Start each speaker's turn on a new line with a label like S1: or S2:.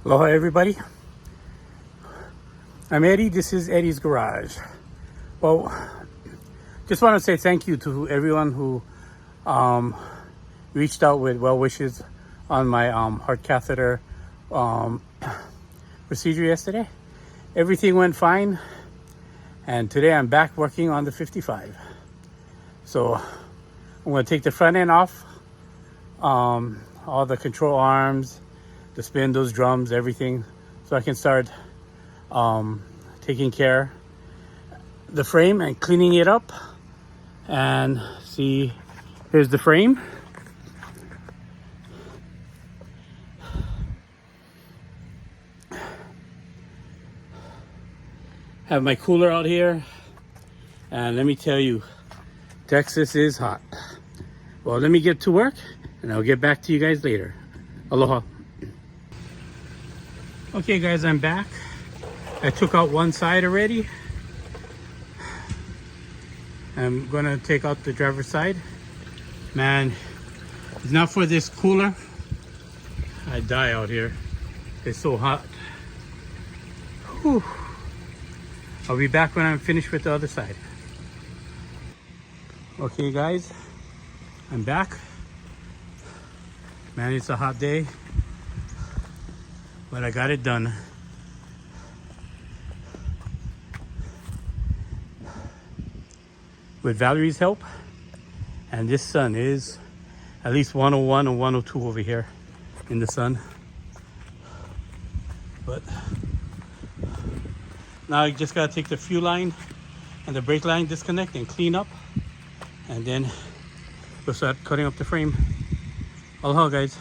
S1: Aloha everybody, I'm Eddie. This is Eddie's Garage. Well, just want to say thank you to everyone who reached out with well wishes on my heart catheter procedure yesterday. Everything went fine, and today I'm back working on the 55. So I'm going to take the front end off, all the control arms, the spindles, drums, everything, so I can start taking care of the frame and cleaning it up. And see, here's the frame. Have my cooler out here, and let me tell you, Texas is hot. Well, let me get to work and I'll get back to you guys later. Aloha. Okay guys, I'm back. I took out one side already. I'm gonna take out the driver's side. Man, if not for this cooler, I'd die out here. It's so hot. Whew. I'll be back when I'm finished with the other side. Okay guys, I'm back. Man, it's a hot day, but I got it done. With Valerie's help, and this sun is at least 101 or 102 over here in the sun. But now I just gotta take the fuel line and the brake line disconnect and clean up, and then we'll start cutting up the frame. Aloha guys.